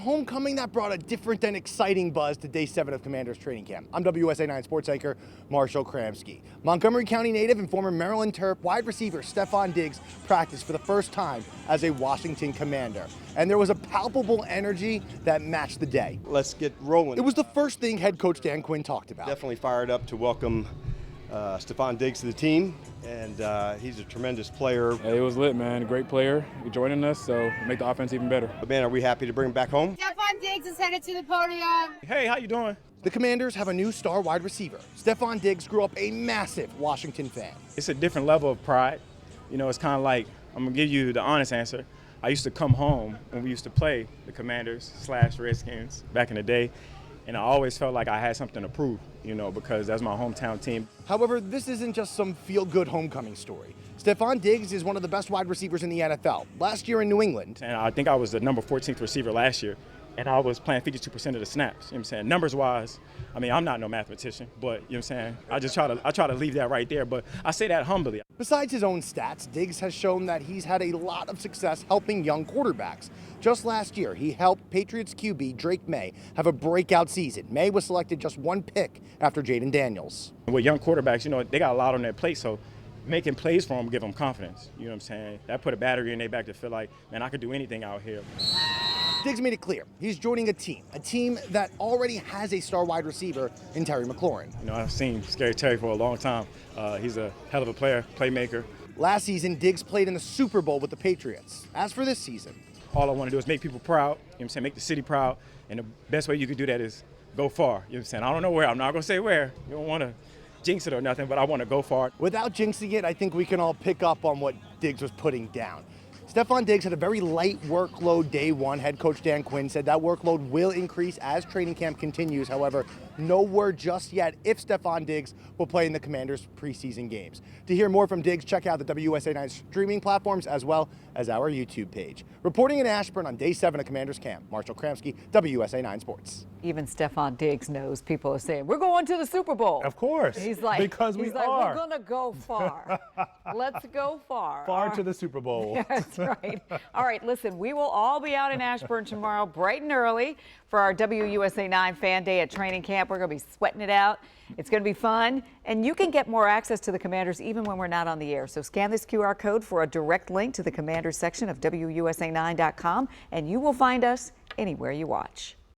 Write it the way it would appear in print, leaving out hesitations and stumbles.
Homecoming that brought a different and exciting buzz to day 7 of Commanders training camp. I'm WUSA 9 sports anchor Marshall Kramsky. Montgomery County native and former Maryland Terp wide receiver Stefon Diggs practiced for the first time as a Washington Commander. And there was a palpable energy that matched the day. Let's get rolling. It was the first thing head coach Dan Quinn talked about. Definitely fired up to welcome Stefon Diggs to the team, and he's a tremendous player. Hey, it was lit, man. Great player joining us, so make the offense even better. But man, are we happy to bring him back home? Stefon Diggs is headed to the podium. Hey, how you doing? The Commanders have a new star wide receiver. Stefon Diggs grew up a massive Washington fan. It's a different level of pride. You know, it's kind of like, I'm going to give you the honest answer. I used to come home when we used to play the Commanders/Redskins back in the day, and I always felt like I had something to prove, you know, because that's my hometown team. However, this isn't just some feel-good homecoming story. Stefon Diggs is one of the best wide receivers in the NFL. Last year in New England. And I think I was the number 14th receiver last year, and I was playing 52% of the snaps. You know what I'm saying? Numbers-wise, I mean, I'm not no mathematician, but you know what I'm saying? I try to leave that right there, but I say that humbly. Besides his own stats, Diggs has shown that he's had a lot of success helping young quarterbacks. Just last year, he helped Patriots QB Drake May have a breakout season. May was selected just one pick after Jaden Daniels. With young quarterbacks, you know, they got a lot on their plate, so making plays for them give them confidence. You know what I'm saying? That put a battery in their back to feel like, man, I could do anything out here. Diggs made it clear he's joining a team that already has a star wide receiver in Terry McLaurin. You know, I've seen Scary Terry for a long time. He's a hell of a player, playmaker. Last season, Diggs played in the Super Bowl with the Patriots. As for this season, all I want to do is make people proud, you know what I'm saying, make the city proud, and the best way you could do that is go far, you know what I'm saying. I don't know where, I'm not going to say where. You don't want to jinx it or nothing, but I want to go far. Without jinxing it, I think we can all pick up on what Diggs was putting down. Stefon Diggs had a very light workload day 1. Head coach Dan Quinn said that workload will increase as training camp continues. However, no word just yet if Stefon Diggs will play in the Commanders' preseason games. To hear more from Diggs, check out the WUSA 9 streaming platforms as well as our YouTube page. Reporting in Ashburn on day 7 of Commanders camp, Marshall Kramsky, WUSA 9 Sports. Even Stefon Diggs knows people are saying, we're going to the Super Bowl. Of course. He's like, because he's we like, are. We're going to go far. Let's go far. Far to the Super Bowl. That's right. All right, listen, we will all be out in Ashburn tomorrow bright and early for our WUSA 9 Fan Day at training camp. We're going to be sweating it out. It's going to be fun, and you can get more access to the Commanders even when we're not on the air. So scan this QR code for a direct link to the Commanders section of WUSA9.com, and you will find us anywhere you watch.